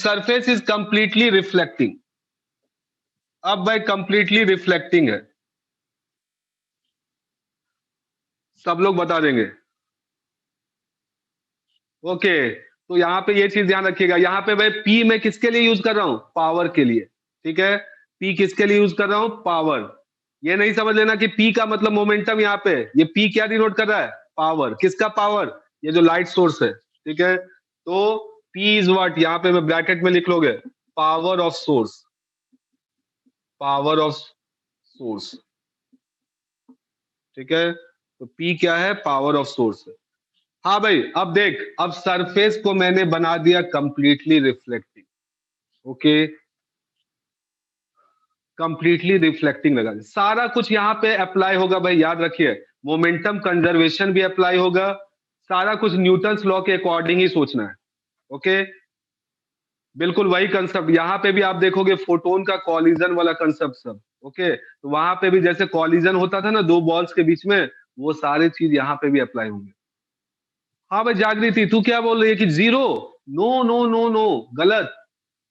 Surface is completely reflecting, अब भाई completely reflecting है, सब लोग बता देंगे। ओके, तो यहाँ पे ये चीज ध्यान रखिएगा, यहाँ पे भाई पी मैं किसके लिए यूज कर रहा हूं, पावर के लिए, ठीक है। पी किसके लिए यूज कर रहा हूं, पावर। ये नहीं समझ लेना कि पी का मतलब मोमेंटम, यहाँ पे ये पी क्या डिनोट कर रहा है, पावर। किसका पावर, ये जो लाइट सोर्स है, ठीक है। तो पी इज व्हाट, यहाँ पे मैं ब्रैकेट में लिख लोगे, power of source, power of source, ठीक है। तो पी क्या है, पावर ऑफ सोर्स है। हाँ भाई, अब देख, अब सरफेस को मैंने बना दिया completely reflecting, okay, completely reflecting लगा दिया। सारा कुछ यहाँ पे अप्लाई होगा भाई, याद रखिए, मोमेंटम कंजर्वेशन भी अप्लाई होगा, सारा कुछ न्यूटन्स लॉ के अकॉर्डिंग ही सोचना है, ओके। बिल्कुल वही कंसेप्ट यहाँ पे भी आप देखोगे, फोटोन का कॉलिजन वाला कंसेप्ट सब, ओके। तो वहां पे भी जैसे कॉलिजन होता था ना दो बॉल्स के बीच में, वो सारे चीज यहाँ पे भी अप्लाई होंगे। हाँ भाई जागृति, तू क्या बोल रही है कि zero, no no no no, गलत।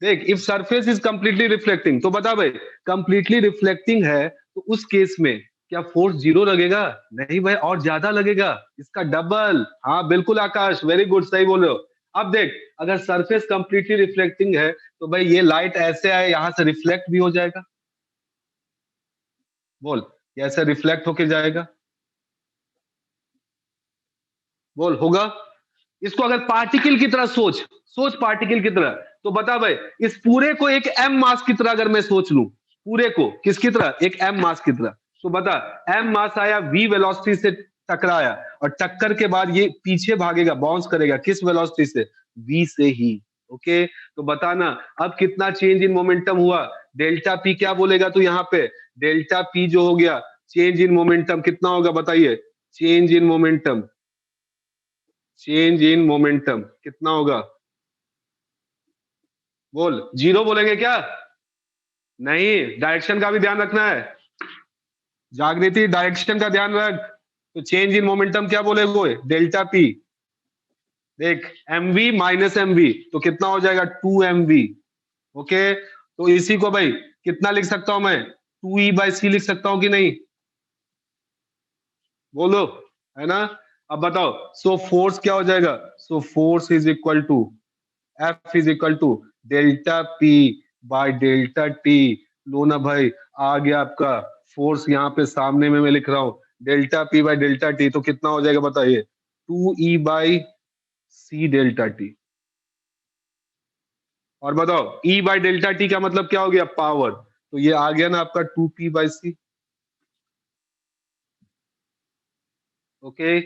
देख, if surface is completely reflecting, तो बता भाई, कंप्लीटली रिफ्लेक्टिंग है तो उस केस में क्या फोर्स जीरो लगेगा, नहीं भाई, और ज्यादा लगेगा, इसका डबल। हाँ बिल्कुल आकाश, वेरी गुड, सही बोल रहे हो। अब देख, अगर सरफेस कंप्लीटली रिफ्लेक्टिंग है तो भाई ये लाइट ऐसे आए, यहां से रिफ्लेक्ट भी हो जाएगा, बोल, ये ऐसे रिफ्लेक्ट होके जाएगा, बोल, होगा। इसको अगर पार्टिकल की तरह सोच, सोच पार्टिकल की तरह, तो बता भाई, इस पूरे को एक एम मास की तरह अगर मैं सोच लूं, पूरे को किसकी तरह, एक एम मास की तरह, तो बता, एम मास आया, वी वेलोसिटी से टकराया, और टक्कर के बाद ये पीछे भागेगा, बाउंस करेगा, किस वेलोसिटी से, वी से ही, ओके। तो बताना अब कितना चेंज इन मोमेंटम हुआ, डेल्टा पी क्या बोलेगा तू यहाँ पे, डेल्टा पी जो हो गया चेंज इन मोमेंटम, कितना होगा बताइए, change in momentum, change in momentum कितना होगा, बोल, जीरो बोलेंगे क्या, नहीं, डायरेक्शन का भी ध्यान रखना है, जागृति डायरेक्शन का ध्यान रख। तो चेंज इन मोमेंटम क्या बोलेगे, डेल्टा पी, देख, m v minus m v, तो कितना हो जाएगा, टू एम वी, ओके। तो इसी को भाई कितना लिख सकता हूं मैं, टू ई बाई सी लिख सकता हूं कि नहीं, बोलो, है ना। अब बताओ, सो फोर्स क्या हो जाएगा, so force is equal to, F is equal to delta P by delta T. लो ना भाई, आ गया आपका फोर्स, यहाँ पे सामने में मैं लिख रहा हूं, delta P by delta t, तो कितना हो जाएगा बताइए, two e by c delta t. और बताओ, ई बाय डेल्टा टी का मतलब क्या हो गया, पावर, तो ये आ गया ना आपका two p by c, okay.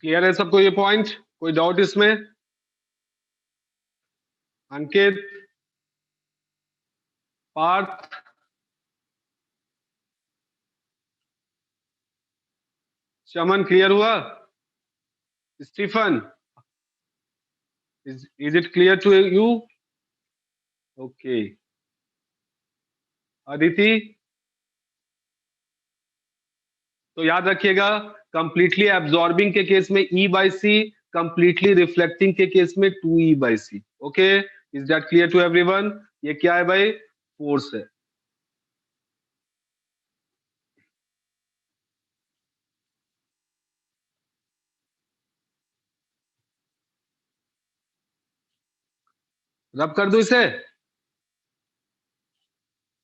Clear है सबको ये पॉइंट, कोई डाउट इसमें, अंकित, पार्थ, चमन, क्लियर हुआ, Stephen, is it clear to you, okay, Aditi. तो याद रखिएगा, कंप्लीटली एब्जॉर्बिंग के केस में e by c, completely reflecting के केस में two e by c, okay. Is that clear to everyone, ये क्या है भाई, फोर्स है। रब कर दू इसे,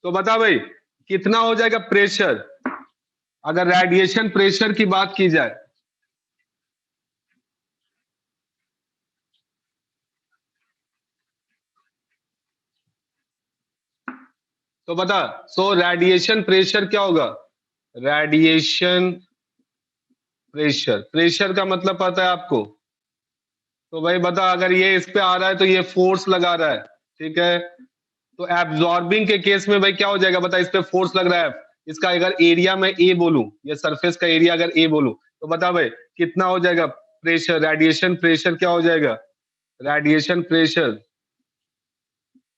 तो बता भाई कितना हो जाएगा प्रेशर, अगर रेडिएशन प्रेशर की बात की जाए, तो बता, सो रेडिएशन प्रेशर क्या होगा, रेडिएशन प्रेशर, प्रेशर का मतलब पता है आपको, तो भाई बता, अगर ये इस पे आ रहा है तो ये फोर्स लगा रहा है, ठीक है। तो एब्जॉर्बिंग के केस में भाई क्या हो जाएगा बता, इस पे फोर्स लग रहा है, इसका अगर एरिया मैं ए बोलूं, ये सरफेस का एरिया अगर ए बोलूं, तो बता भाई कितना हो जाएगा प्रेशर, रेडिएशन प्रेशर क्या हो जाएगा, रेडिएशन प्रेशर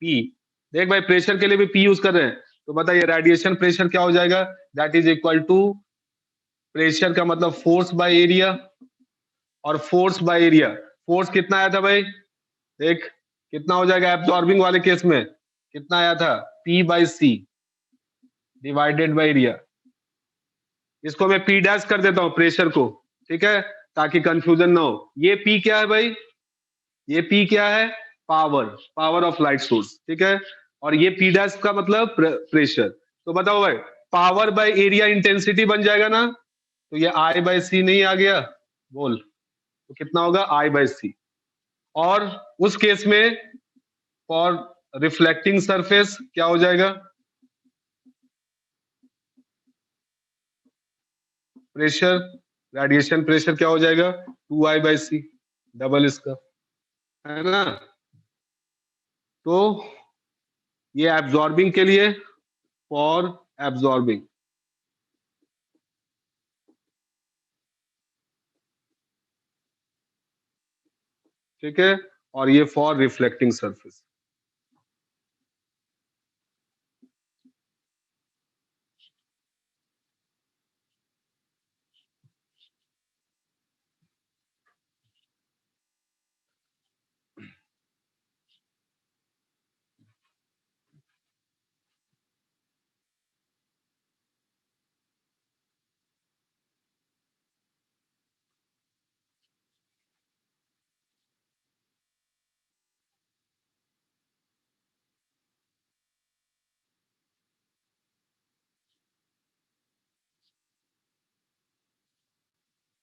पी। देख भाई प्रेशर के लिए भी पी यूज कर रहे हैं, तो बताइए रेडिएशन प्रेशर क्या हो जाएगा, that is equal to pressure का मतलब फोर्स बाय एरिया, और फोर्स बाय एरिया, फोर्स कितना आया था भाई, देख कितना हो जाएगा एब्जॉर्बिंग वाले केस में, कितना आया था p by c divided by area. इसको मैं पी डैश कर देता हूं प्रेशर को, ठीक है, ताकि कंफ्यूजन ना हो। ये पी क्या है भाई, ये पी क्या है, power, power of light source, ठीक है, और ये पी डैश का मतलब प्रेशर। तो बताओ भाई पावर बाय एरिया इंटेंसिटी बन जाएगा ना, तो ये आई बाय सी नहीं आ गया, बोल तो कितना होगा आई बाय सी। और उस केस में फॉर रिफ्लेक्टिंग सरफेस क्या हो जाएगा, प्रेशर, रेडिएशन प्रेशर क्या हो जाएगा 2I/c, डबल इसका, है ना। तो ये एब्जॉर्बिंग के लिए, फॉर एब्जॉर्बिंग, ठीक है, और ये फॉर रिफ्लेक्टिंग सरफेस।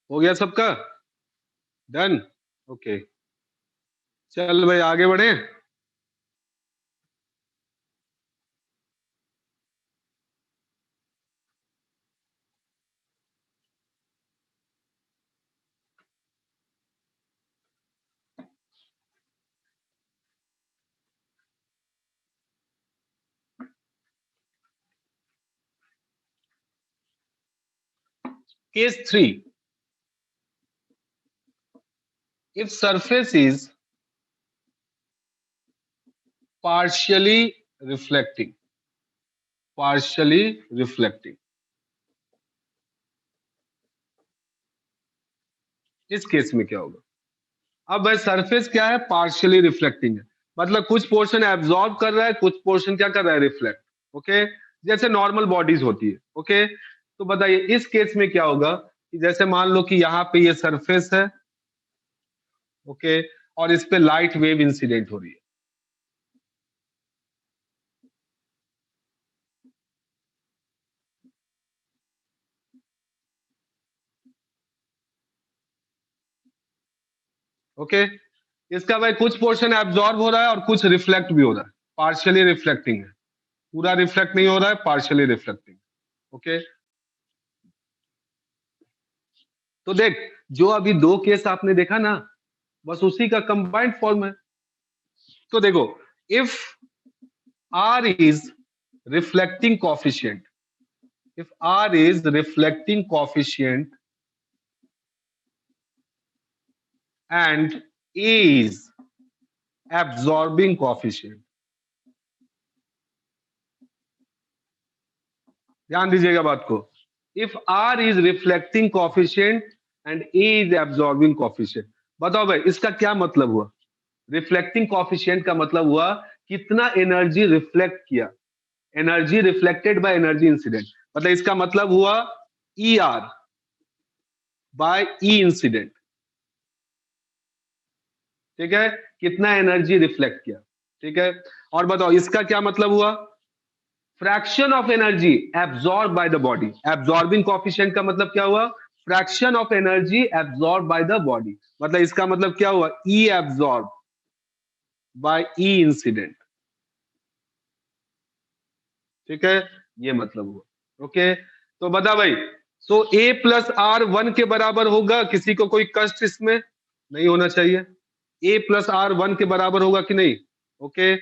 हो गया सबका, डन, ओके, चल भाई आगे बढ़े। Case 3, if surface is partially reflecting, partially reflecting, इस केस में क्या होगा। अब भाई सरफेस क्या है, पार्शियली रिफ्लेक्टिंग है, मतलब कुछ पोर्शन एब्जॉर्ब कर रहा है, कुछ पोर्शन क्या कर रहा है, रिफ्लेक्ट, ओके, जैसे नॉर्मल बॉडीज होती है, ओके। तो बताइए इस केस में क्या होगा कि जैसे मान लो कि यहाँ पे ये सरफेस है, ओके, और इस पे लाइट वेव इंसिडेंट हो रही है, ओके। इसका भाई कुछ पोर्शन एब्जॉर्ब हो रहा है और कुछ रिफ्लेक्ट भी हो रहा है, पार्शियली रिफ्लेक्टिंग है, पूरा रिफ्लेक्ट नहीं हो रहा है, पार्शियली रिफ्लेक्टिंग, ओके। तो देख जो अभी दो केस आपने देखा ना, बस उसी का कंबाइंड फॉर्म है। तो देखो if R is reflecting coefficient, if R is reflecting coefficient and A is absorbing coefficient, ध्यान दीजिएगा बात को, if R is reflecting coefficient and A is absorbing coefficient, बताओ भाई इसका क्या मतलब हुआ। रिफ्लेक्टिंग कॉफिशिएंट का मतलब हुआ कितना एनर्जी रिफ्लेक्ट किया, energy reflected by energy incident, मतलब इसका मतलब हुआ ई आर बाय ई इंसिडेंट, ठीक है, कितना एनर्जी रिफ्लेक्ट किया, ठीक है। और बताओ इसका क्या मतलब हुआ, fraction of energy absorb by the body, absorbing coefficient का मतलब क्या हुआ, fraction of energy absorb by the body, मतलब इसका मतलब क्या हुआ, ई एब्जॉर्ब बाय ई इंसिडेंट, ठीक है, ये मतलब हुआ, ओके। तो बता भाई, सो ए प्लस आर 1 के बराबर होगा, किसी को कोई कष्ट इसमें नहीं होना चाहिए, ए प्लस आर 1 के बराबर होगा कि नहीं, ओके।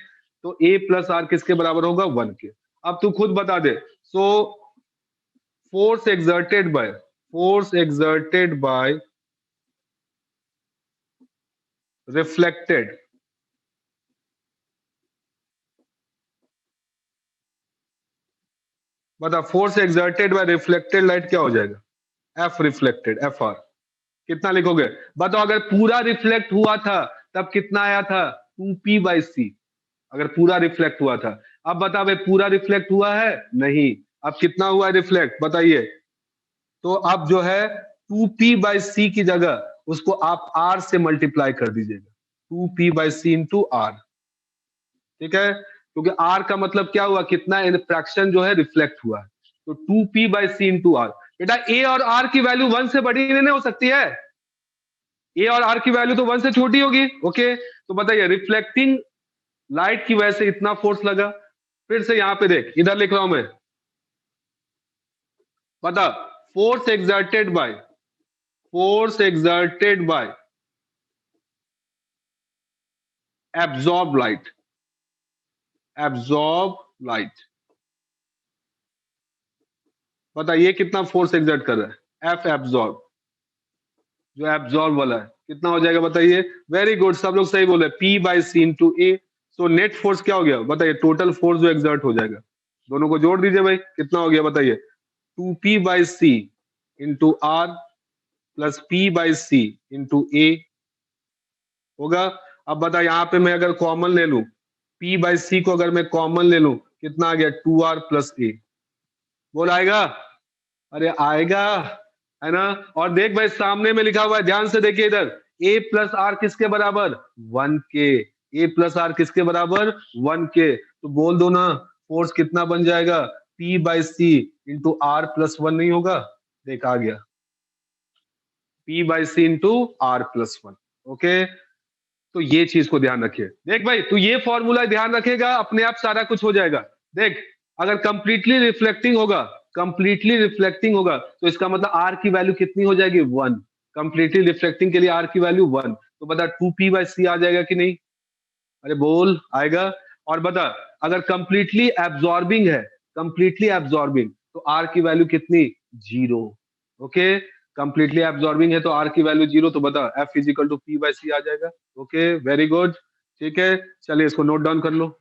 तो ए प्लस आर किसके बराबर होगा? 1 के। अब तू खुद बता दे। So force exerted by reflected, बता force exerted by reflected light क्या हो जाएगा? F reflected, F R. कितना लिखोगे? बताओ, अगर पूरा रिफ्लेक्ट हुआ था तब कितना आया था? 2p/c, अगर पूरा रिफ्लेक्ट हुआ था। अब बता भाई, पूरा रिफ्लेक्ट हुआ है? नहीं। अब कितना हुआ है रिफ्लेक्ट, बताइए। तो अब जो है 2p/c की जगह उसको आप r से मल्टीप्लाई कर दीजिएगा, 2p/c इंटू आर। ठीक है, क्योंकि r का मतलब क्या हुआ? कितना फ्रैक्शन जो है रिफ्लेक्ट हुआ है। तो 2p/c इंटू आर। बेटा a और r की वैल्यू 1 से बड़ी नहीं हो सकती है। ए और आर की वैल्यू तो 1 से छोटी होगी। ओके, तो बताइए, रिफ्लेक्टिंग लाइट की वजह से इतना फोर्स लगा। फिर से यहां पे देख, इधर लिख रहा हूं मैं, बता। Force exerted by force exerted bye absorb light, absorb light. बता ये कितना फोर्स एक्सर्ट कर रहा है? एफ एब्जॉर्ब, जो एब्जॉर्ब वाला है, कितना हो जाएगा बताइए? वेरी गुड, सब लोग सही बोले, p/c इंटू ए। सो नेट फोर्स क्या हो गया बताइए? टोटल फोर्स जो एक्सर्ट हो जाएगा। दोनों को जोड़ दीजिए भाई, कितना हो गया बताइए? 2p/c into R plus p/c into A होगा। अब बता, यहाँ पे मैं अगर कॉमन ले लूं, p/c को अगर मैं कॉमन ले लूं, कितना आ गया? 2r प्लस ए। बोल आएगा? अरे आएगा, है ना? और देख भाई, सामने में लिखा हुआ है, ध्यान से देखिए इधर, a प्लस आर किसके बराबर? 1 के। a प्लस आर किसके बराबर? 1 के। तो बोल दो ना, फोर्स कितना बन जाएगा? p/c इंटू आर प्लस 1 नहीं होगा? देख आ गया, p/c into R plus 1। Okay, तो ये चीज को ध्यान रखिए। देख भाई, तू ये फॉर्मूला ध्यान रखेगा, अपने आप सारा कुछ हो जाएगा। देख, अगर कंप्लीटली रिफ्लेक्टिंग होगा तो इसका मतलब आर की वैल्यू कितनी हो जाएगी? 1। कंप्लीटली रिफ्लेक्टिंग के लिए आर की वैल्यू 1। तो बता 2p/c आ जाएगा कि नहीं? अरे बोल, आएगा? और बता, अगर कंप्लीटली एब्जॉर्बिंग तो आर की वैल्यू कितनी? 0। ओके, कंप्लीटली एब्जॉर्बिंग है तो आर की वैल्यू 0। तो बता एफ इजिकल टू p/c आ जाएगा। Okay, very good. ठीक है, चलिए इसको नोट डाउन कर लो।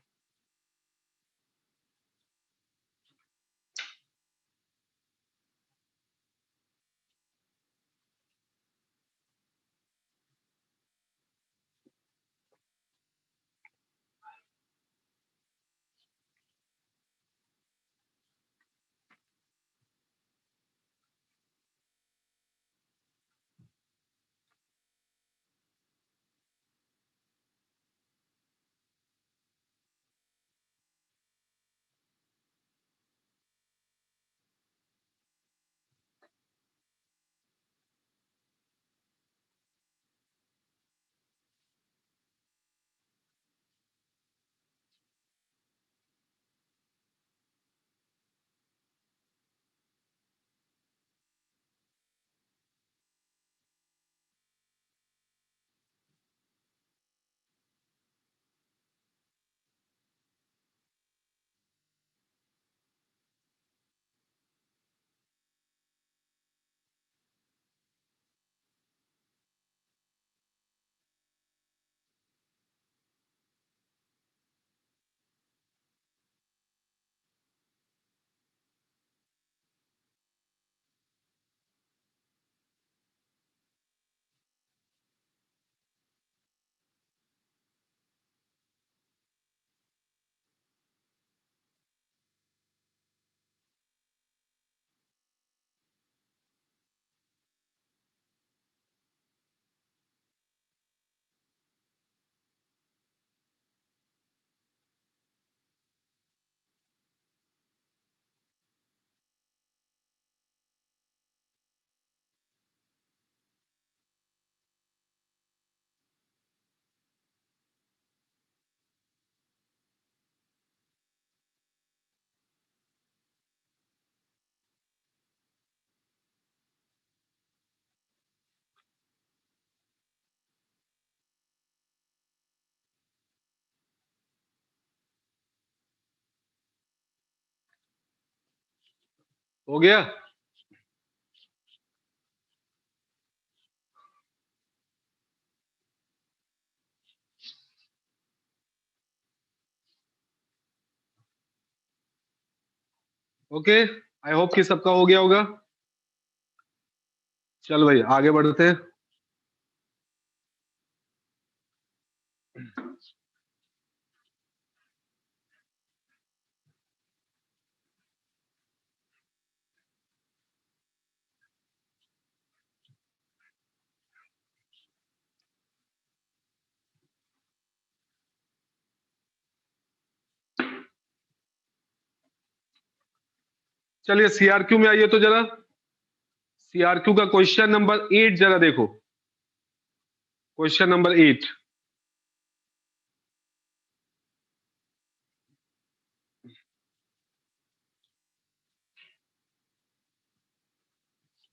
हो गया? ओके, आई होप कि सबका हो गया होगा। चल भाई आगे बढ़ते हैं। चलिए सीआरक्यू में आइए तो जरा। सीआरक्यू का क्वेश्चन नंबर 8 जरा देखो। Question number 8।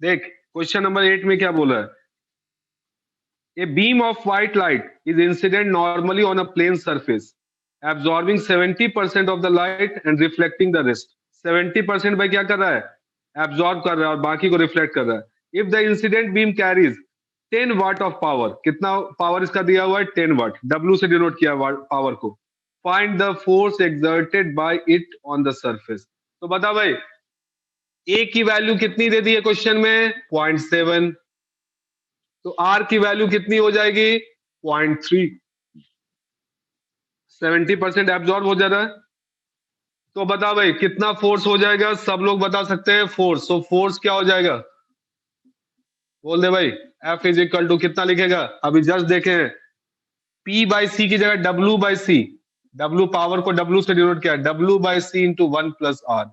देख क्वेश्चन नंबर 8 में क्या बोला है। A beam of white light is incident normally on a plane surface, absorbing 70% of the light and reflecting the rest. 70% भाई क्या कर रहा है, एब्जॉर्ब कर रहा है और बाकी को रिफ्लेक्ट कर रहा है। If the incident beam carries 10 watt of power, कितना पावर इसका दिया हुआ है, 10 वाट, डब्ल्यू से डिनोट किया पावर को। Find the force exerted by it on the surface. तो बता भाई, ए की वैल्यू कितनी दे दी है क्वेश्चन में, 0.7। तो आर की वैल्यू कितनी हो जाएगी, 0.3। 70% एब्जॉर्ब हो जा रहा है। तो बता भाई कितना फोर्स हो जाएगा, सब लोग बता सकते हैं फोर्स। तो फोर्स क्या हो जाएगा, बोल दे भाई। एफ इज इक्वल टू कितना लिखेगा, अभी जस्ट देखे हैं, पी बाई सी की जगह W by c. W power को डब्ल्यू से डिनोट किया, W by c into 1 + r.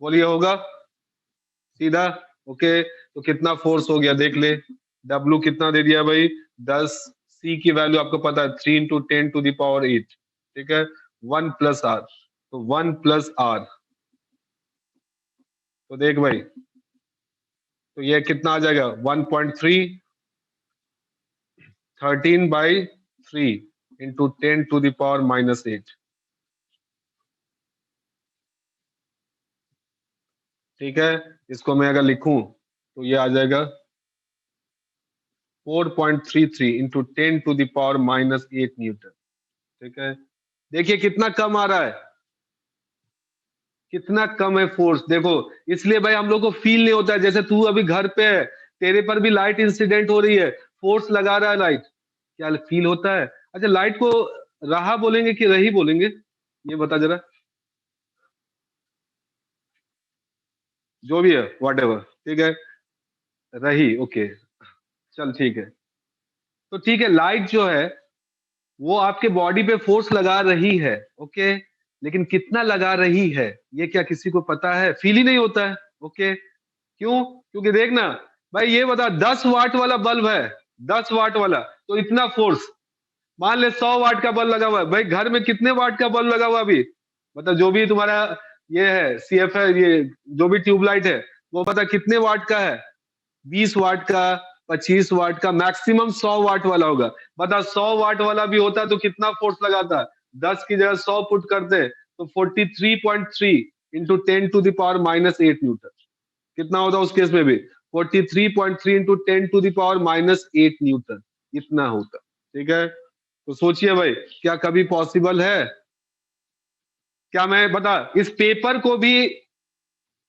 बोलिए होगा सीधा। ओके, तो कितना फोर्स हो गया देख ले। डब्ल्यू कितना दे दिया भाई, 10। सी की वैल्यू आपको पता है, 3 × 10⁸ ठीक है। 1 + आर, तो 1 + आर। तो देख भाई, तो ये कितना आ जाएगा, 1.3, 13/3 इंटू 10⁻⁻8। ठीक है, इसको मैं अगर लिखूं तो ये आ जाएगा 4.33 इंटू 10⁻⁻8 न्यूटन। ठीक है, देखिए कितना कम आ रहा है, कितना कम है फोर्स देखो। इसलिए भाई हम लोग को फील नहीं होता है, जैसे तू अभी घर पे है, तेरे पर भी लाइट इंसिडेंट हो रही है, फोर्स लगा रहा है लाइट, क्या फील होता है। अच्छा लाइट को रहा बोलेंगे कि रही बोलेंगे, ये बता जरा। जो भी है वॉट एवर, ठीक है, रही, ओके। चल ठीक है। तो ठीक है, लाइट जो है वो आपके बॉडी पे फोर्स लगा रही है, ओके। लेकिन कितना लगा रही है ये क्या किसी को पता है, फील ही नहीं होता है। ओके, क्यों, क्योंकि देख ना भाई, ये बता 10 वाट वाला बल्ब है, 10 वाट वाला, तो इतना फोर्स। मान ले 100 वाट का बल्ब लगा हुआ है, भाई घर में कितने वाट का बल्ब लगा हुआ है अभी, मतलब जो भी तुम्हारा ये है सीएफ है, ये जो भी ट्यूबलाइट है, वो पता कितने वाट का है, 20 वाट का, 25 वाट का, मैक्सिमम 100 वाट वाला होगा। बता 100 वाट वाला भी होता तो कितना फोर्स लगाता, 10 की जगह 100 पुट करते तो 43.3 इंटू 10⁻⁻8 न्यूटन। कितना होता उस केस में भी, 43.3 इंटू 10⁻⁻8 न्यूटन, इतना होता। ठीक है, तो सोचिए भाई, क्या कभी पॉसिबल है, क्या मैं बता इस पेपर को भी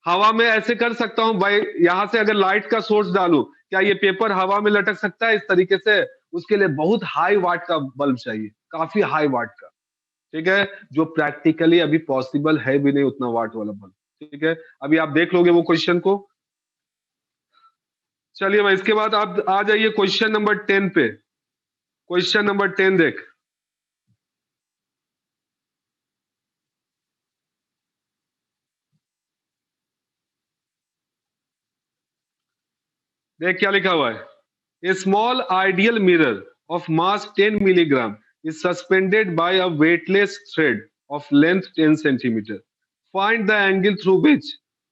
हवा में ऐसे कर सकता हूं भाई, यहां से अगर लाइट का सोर्स डालूं, क्या ये पेपर हवा में लटक सकता है इस तरीके से, उसके लिए बहुत हाई वाट का बल्ब चाहिए, काफी हाई वाट का। ठीक है, जो प्रैक्टिकली अभी पॉसिबल है भी नहीं उतना वाट वाला बल्ब। ठीक है, अभी आप देख लोगे वो क्वेश्चन को। चलिए भाई, इसके बाद आप आ जाइए क्वेश्चन नंबर 10 पे। क्वेश्चन नंबर 10 देख। देख क्या लिखा हुआ है, A small ideal mirror of mass 10 milligram is suspended by a weightless thread of length 10 centimeter. Find the angle through which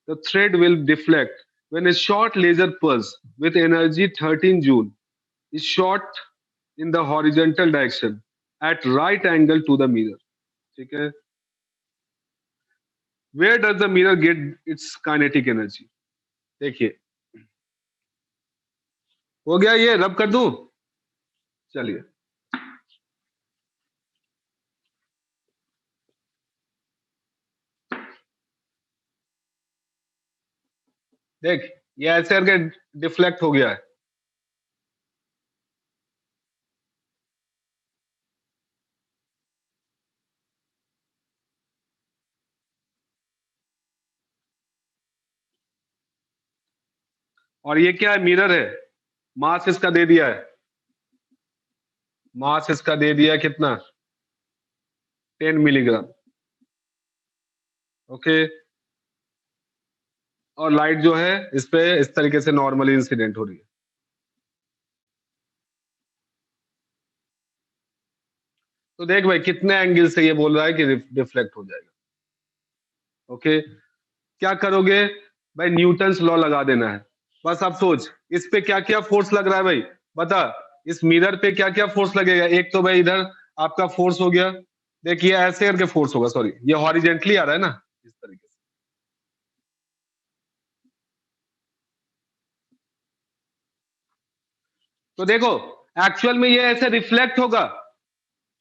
the thread will deflect when a short laser pulse with energy 13 joule is shot in the horizontal direction at right angle to the mirror. ठीक है, where does the mirror get its kinetic energy? देखिए, हो गया, ये रब कर दूं? चलिए, देख, ये ऐसे करके डिफ्लेक्ट हो गया है। और ये क्या है? मिरर है। मास इसका दे दिया है, मास इसका दे दिया है कितना? 10 मिलीग्राम। ओके। और लाइट जो है इस पे इस तरीके से नॉर्मली इंसिडेंट हो रही है। तो देख भाई, कितने एंगल से ये बोल रहा है कि डिफ्लेक्ट हो जाएगा। ओके, क्या करोगे भाई? न्यूटन्स लॉ लगा देना है। बस अब सोच, इस पे क्या क्या फोर्स लग रहा है भाई, बता। इस मिरर पे क्या क्या फोर्स लगेगा? एक तो भाई इधर आपका फोर्स हो गया, देखिए ऐसे करके फोर्स होगा, सॉरी ये हॉरिजेंटली आ रहा है ना, इस तरीके से। तो देखो, एक्चुअल में ये ऐसे रिफ्लेक्ट होगा।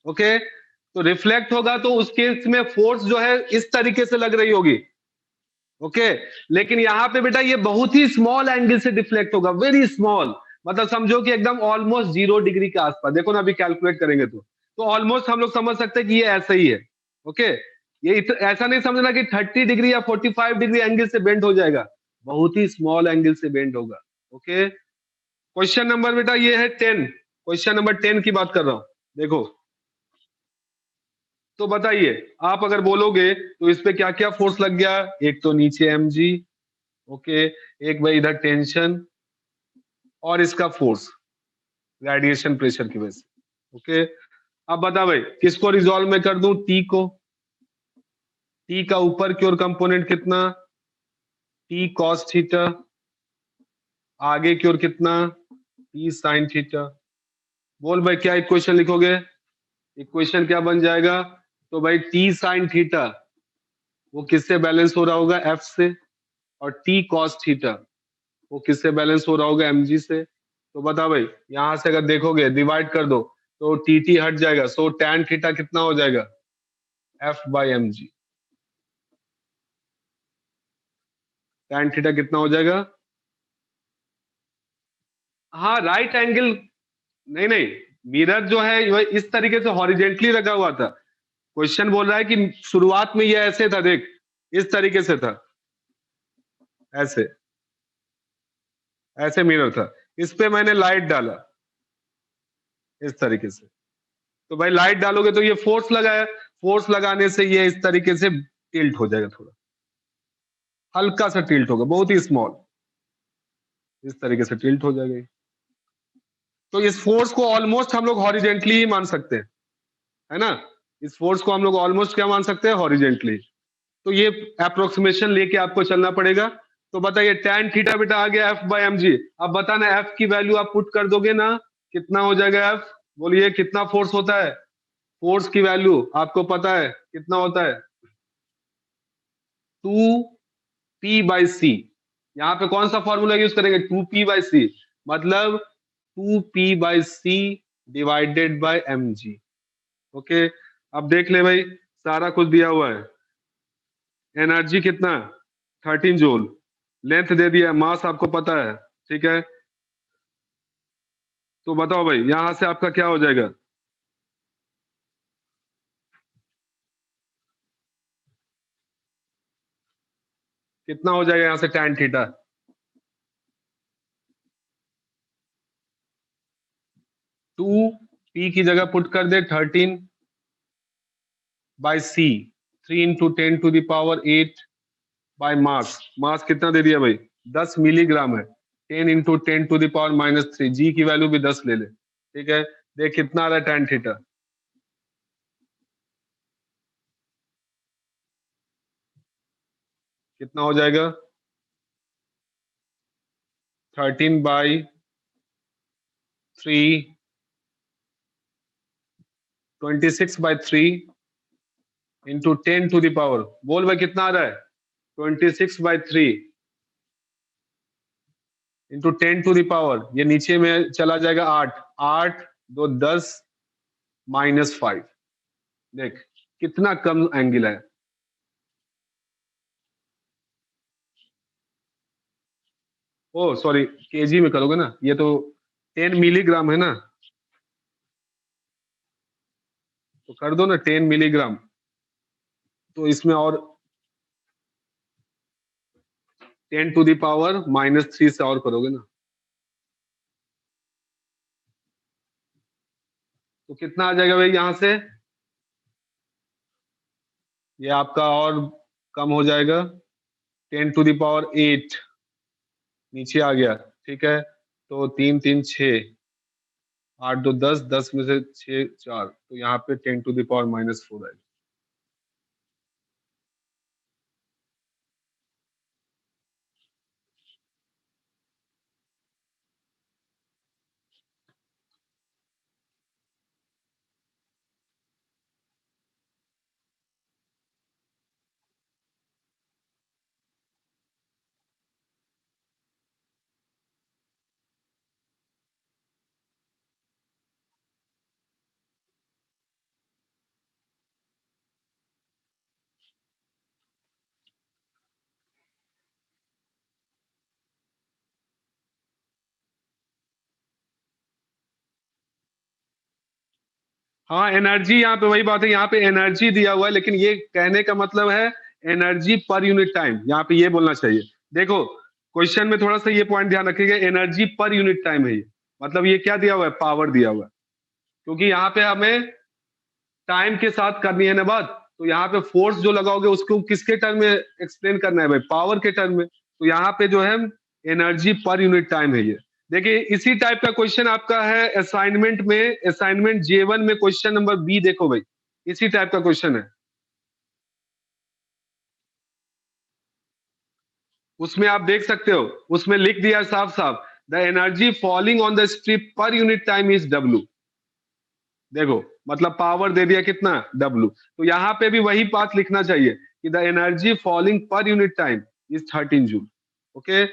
ओके, तो रिफ्लेक्ट होगा तो उस केस में फोर्स जो है इस तरीके से लग रही होगी। ओके, लेकिन यहाँ पे बेटा ये बहुत ही स्मॉल एंगल से डिफ्लेक्ट होगा, वेरी स्मॉल। मतलब समझो कि एकदम ऑलमोस्ट 0 डिग्री के आसपास। देखो ना, अभी कैलकुलेट करेंगे तो ऑलमोस्ट हम लोग समझ सकते हैं कि ये ऐसा ही है। ओके, ऐसा नहीं समझना कि 30 डिग्री या 45 डिग्री एंगल से बेंड हो जाएगा, बहुत ही स्मॉल एंगल से बेंड होगा। ओके, क्वेश्चन नंबर बेटा ये है 10, क्वेश्चन नंबर 10 की बात कर रहा हूं। देखो, तो बताइए, आप अगर बोलोगे तो इस पे क्या क्या फोर्स लग गया? एक तो नीचे mg, ओके, एक भाई इधर टेंशन, और इसका फोर्स रेडिएशन प्रेशर की वजह से। ओके, अब बता भाई, किसको रिजॉल्व में कर दूं? टी को। टी का ऊपर की ओर कंपोनेंट कितना? T cos theta. आगे की ओर कितना? T sine theta. बोल भाई, क्या इक्वेशन लिखोगे? इक्वेशन क्या बन जाएगा? तो भाई टी साइन थीटा वो किससे बैलेंस हो रहा होगा? एफ से। और टी कॉस थीटा वो किससे बैलेंस हो रहा होगा? mg से। तो बता भाई, यहां से अगर देखोगे डिवाइड कर दो तो टी टी हट जाएगा, सो टैन थीटा कितना हो जाएगा? F by m g. Tan theta कितना हो जाएगा? हाँ, राइट एंगल। नहीं नहीं, मिरर जो है वह इस तरीके से हॉरिजेंटली रखा हुआ था। क्वेश्चन बोल रहा है कि शुरुआत में ये ऐसे था, देख इस तरीके से था, ऐसे ऐसे मिरर था। इस पे मैंने लाइट डाला इस तरीके से। तो भाई लाइट डालोगे तो ये फोर्स लगाया, फोर्स लगाने से ये इस तरीके से टिल्ट हो जाएगा, थोड़ा हल्का सा टिल्ट होगा, बहुत ही स्मॉल, इस तरीके से टिल्ट हो जाएगा। तो इस फोर्स को ऑलमोस्ट हम लोग हॉरिजेंटली ही मान सकते हैं, है ना? इस फोर्स को हम लोग ऑलमोस्ट क्या मान सकते हैं? हॉरिजेंटली। तो ये अप्रोक्सीमेशन लेके आपको चलना पड़ेगा। तो बताइए, टैन थीटा बेटा आ गया एफ बाई एम जी। अब बताना, एफ की वैल्यू आप पुट कर दोगे ना, कितना हो जाएगा एफ? बोलिए, कितना फोर्स होता है? फोर्स की वैल्यू आपको पता है कितना होता है? 2p/c। यहाँ पे कौन सा फॉर्मूला यूज करेंगे? 2p/c, मतलब 2p/c divided by mg। Okay, अब देख ले भाई, सारा कुछ दिया हुआ है। एनर्जी कितना? 13 जूल। लेंथ दे दिया, मास आपको पता है, ठीक है। तो बताओ भाई, यहां से आपका क्या हो जाएगा? कितना हो जाएगा यहां से टैन थीटा? 2p की जगह पुट कर दे 13/c, 3 × 10⁸ बाय मास। मास कितना दे दिया भाई? 10 मिलीग्राम है। 10 × 10⁻³ जी की वैल्यू भी 10 ले ले, ठीक है। देख कितना आ रहा है टैन थीटा? कितना हो जाएगा? 13/3, 26/3 इंटू 10⁻, बोल भाई कितना आ रहा है? 26/3 इंटू 10⁻, ये नीचे में चला जाएगा 8, 8 2 10 -5। देख कितना कम एंगल है। ओ सॉरी, केजी में करोगे ना, ये तो 10 मिलीग्राम है ना, तो कर दो ना 10 मिलीग्राम। तो इसमें और 10⁻³ से और करोगे ना, तो कितना आ जाएगा भाई यहाँ से? ये आपका और कम हो जाएगा, 10⁸ नीचे आ गया। ठीक है, तो 3 3 6, 8 2 10, 10 में से 6 4, तो यहाँ पे 10⁻⁻4 आएगा। हाँ एनर्जी, यहाँ पे वही बात है, यहाँ पे एनर्जी दिया हुआ है, लेकिन ये कहने का मतलब है एनर्जी पर यूनिट टाइम, यहाँ पे ये बोलना चाहिए। देखो क्वेश्चन में थोड़ा सा ये पॉइंट ध्यान रखिएगा, एनर्जी पर यूनिट टाइम है ये, मतलब ये क्या दिया हुआ है? पावर दिया हुआ है, क्योंकि यहाँ पे हमें टाइम के साथ करनी है ना बात। तो यहाँ पे फोर्स जो लगाओगे उसको किसके टर्म में एक्सप्लेन करना है भाई? पावर के टर्म में। तो यहाँ पे जो है एनर्जी पर यूनिट टाइम है ये। देखिए इसी टाइप का क्वेश्चन आपका है असाइनमेंट में, असाइनमेंट J1 में क्वेश्चन नंबर बी, देखो भाई इसी टाइप का क्वेश्चन है। उसमें आप देख सकते हो, उसमें लिख दिया साफ साफ, the energy falling on the strip पर यूनिट टाइम इज W। देखो मतलब पावर दे दिया कितना? W। तो यहाँ पे भी वही बात लिखना चाहिए कि द एनर्जी फॉलिंग पर unit time is 13 joule. Okay,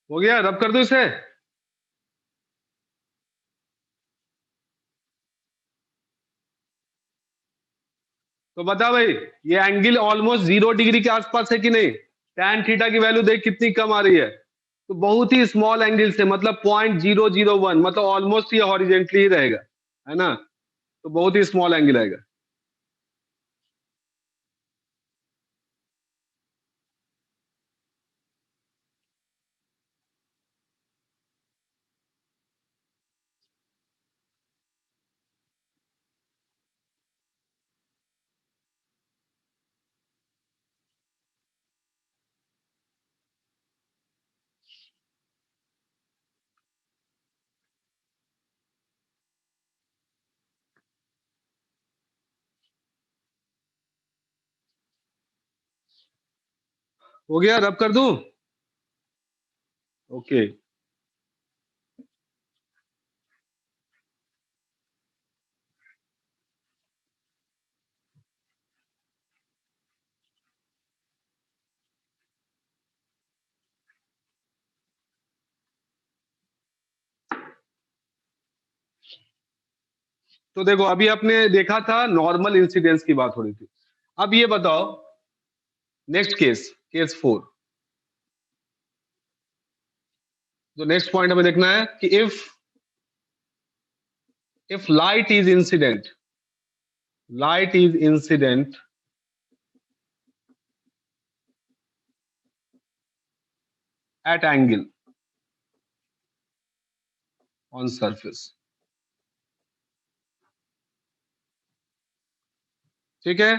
हो गया, रब कर दो इसे। तो बता भाई, ये एंगल ऑलमोस्ट 0 डिग्री के आसपास है कि नहीं? टैन थीटा की वैल्यू देख कितनी कम आ रही है, तो बहुत ही स्मॉल एंगल से, मतलब 0.001, मतलब ऑलमोस्ट ये हॉरिजेंटली ही रहेगा, है ना? तो बहुत ही स्मॉल एंगल आएगा। हो गया, रब कर दूं? ओके, तो देखो अभी आपने देखा था नॉर्मल इंसिडेंस की बात हो रही थी। अब ये बताओ नेक्स्ट केस, केस 4। जो नेक्स्ट पॉइंट हमें देखना है कि if light is incident at angle, on surface. ठीक है।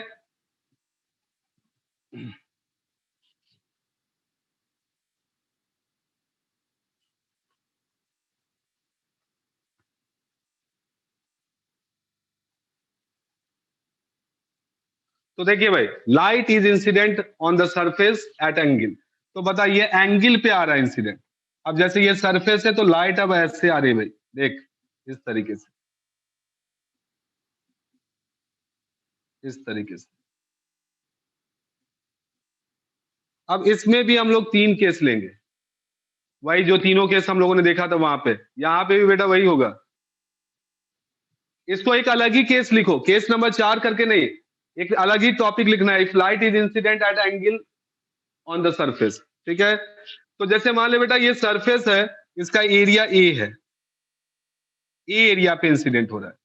तो देखिए भाई, light is incident on the surface at angle. तो बताइए एंगल पे आ रहा है इंसिडेंट। अब जैसे ये सरफेस है तो लाइट अब ऐसे आ रही है भाई, देख, इस तरीके से, इस तरीके से। अब इसमें भी हम लोग तीन केस लेंगे, वही जो तीनों केस हम लोगों ने देखा था वहां पे, यहाँ पे भी बेटा वही होगा। इसको एक अलग ही केस लिखो, केस नंबर 4 करके नहीं, एक अलग ही टॉपिक लिखना है, if light is incident at angle on the surface. ठीक है। तो जैसे मान ले बेटा ये सरफेस है, इसका एरिया ए है, ए एरिया पे इंसिडेंट हो रहा है।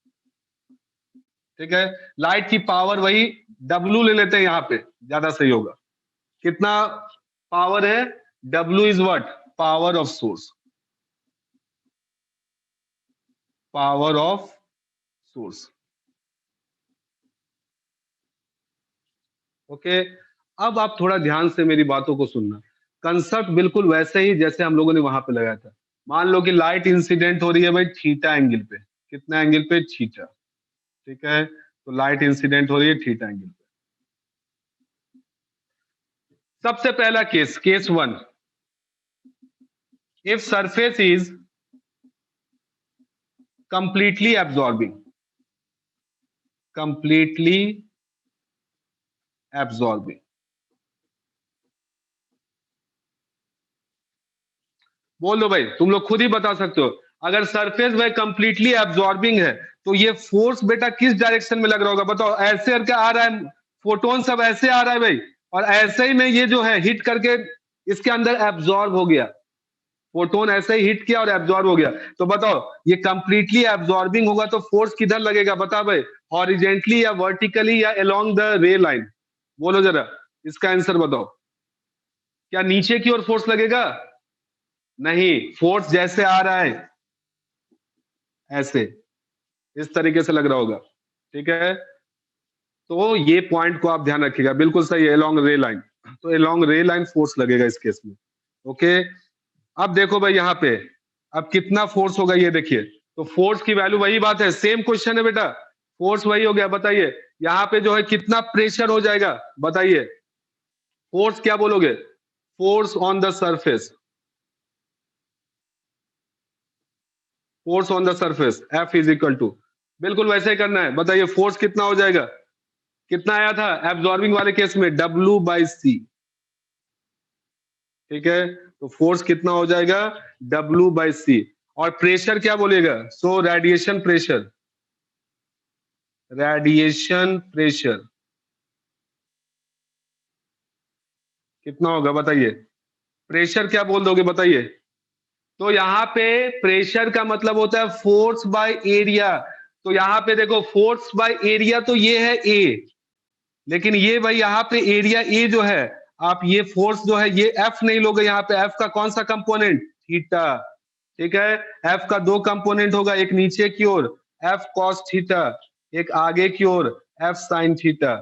ठीक है। लाइट की पावर वही डब्लू ले लेते हैं, यहाँ पे ज्यादा सही होगा। कितना पावर है? W is what? Power of source, power of source. Okay. अब आप थोड़ा ध्यान से मेरी बातों को सुनना। कंसेप्ट बिल्कुल वैसे ही जैसे हम लोगों ने वहां पे लगाया था। मान लो कि लाइट इंसिडेंट हो रही है भाई थीटा एंगल पे। कितना एंगल पे? थीटा। ठीक है। तो लाइट इंसिडेंट हो रही है थीटा एंगल पे। सबसे पहला case, case 1, if surface is completely absorbing, completely absorbing. बोल दो भाई, तुम लोग खुद ही बता सकते हो। अगर सरफेस भाई कंप्लीटली एब्जॉर्बिंग है तो ये फोर्स बेटा किस डायरेक्शन में लग रहा होगा? बताओ। ऐसे करके आ रहा है, फोटोन सब ऐसे आ रहा है भाई, और ऐसे ही में ये जो है हिट करके इसके अंदर एब्जॉर्ब हो गया। फोटोन ऐसे ही हिट किया और एब्जॉर्ब हो गया। तो बताओ ये कंप्लीटली एब्जॉर्बिंग होगा तो फोर्स किधर लगेगा? बता भाई, हॉरिजेंटली या वर्टिकली या अलोंग द रे लाइन? बोलो जरा, इसका आंसर बताओ। क्या नीचे की ओर फोर्स लगेगा? नहीं, फोर्स जैसे आ रहा है ऐसे, इस तरीके से लग रहा होगा। ठीक है। तो ये पॉइंट को आप ध्यान रखिएगा, बिल्कुल सही है, अलोंग रे लाइन। तो अलोंग रे लाइन फोर्स लगेगा इस केस में। ओके। अब देखो भाई यहाँ पे, अब कितना फोर्स होगा ये देखिए। तो फोर्स की वैल्यू वही बात है, सेम क्वेश्चन है बेटा, फोर्स वही हो गया। बताइए यहाँ पे जो है कितना प्रेशर हो जाएगा? बताइए, फोर्स क्या बोलोगे? Force on the surface, force on the surface f is equal to, बिल्कुल वैसे ही करना है। बताइए फोर्स कितना हो जाएगा? कितना आया था एब्जॉर्बिंग वाले केस में? डब्ल्यू बाई सी। ठीक है। तो फोर्स कितना हो जाएगा? डब्ल्यू बाई सी। और प्रेशर क्या बोलेगा? सो रेडिएशन प्रेशर, रेडिएशन प्रेशर कितना होगा? बताइए। प्रेशर क्या बोल दोगे? बताइए। तो यहाँ पे प्रेशर का मतलब होता है फोर्स बाय एरिया। तो यहाँ पे देखो फोर्स बाय एरिया तो ये है ए, लेकिन ये भाई यहाँ पे एरिया ए जो है, आप ये फोर्स जो है ये एफ नहीं लोगे। यहाँ पे एफ का कौन सा कंपोनेंट? थीटा। ठीक है। एफ का दो कंपोनेंट होगा, एक नीचे की ओर एफ कॉस थीटा, एक आगे की ओर एफ साइन थीटा।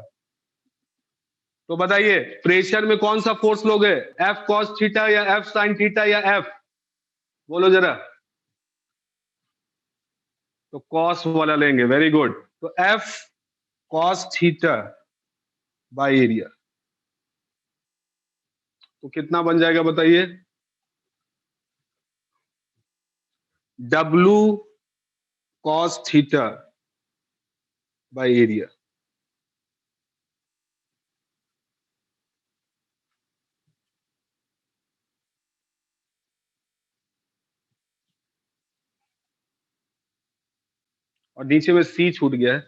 तो बताइए प्रेशर में कौन सा फोर्स लोगे? एफ कॉस थीटा या एफ साइन थीटा या एफ? बोलो जरा। तो कॉस वाला लेंगे, वेरी गुड। तो F cos theta by area, तो कितना बन जाएगा? बताइए। W cos theta by area. और नीचे में सी छूट गया है।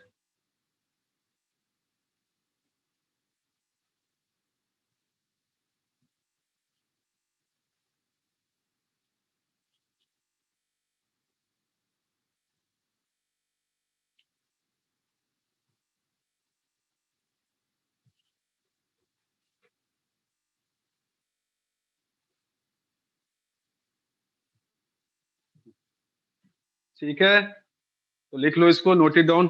ठीक है, तो लिख लो इसको, नोट इट डाउन।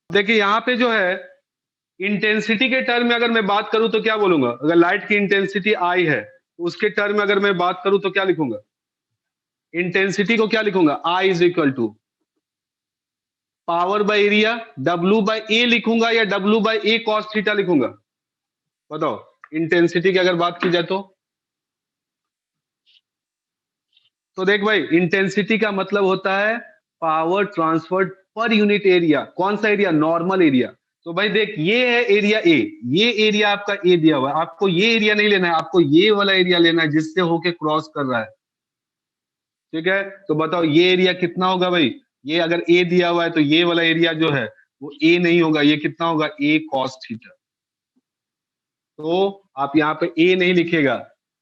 देखिए यहाँ पे जो है इंटेंसिटी के टर्म में अगर मैं बात करूं तो क्या बोलूंगा, अगर लाइट की इंटेंसिटी आई है तो उसके टर्म में अगर मैं बात करूं तो क्या लिखूंगा, इंटेंसिटी को क्या लिखूंगा, I is equal to power by area, W by A लिखूंगा या W by A cos theta लिखूंगा, बताओ। इंटेंसिटी की अगर बात की जाए तो देख भाई, इंटेंसिटी का मतलब होता है power transferred per unit area. कौन सा एरिया, नॉर्मल एरिया। तो भाई देख, ये है एरिया ए, ये एरिया आपका ए दिया हुआ है, आपको ये एरिया नहीं लेना है, आपको ये वाला एरिया लेना है जिससे होके क्रॉस कर रहा है। ठीक है, तो बताओ ये एरिया कितना होगा भाई, ये अगर ए दिया हुआ है तो ये वाला एरिया जो है वो ए नहीं होगा, ये कितना होगा, ए कॉस थीटा। तो आप यहाँ पे ए नहीं लिखेगा,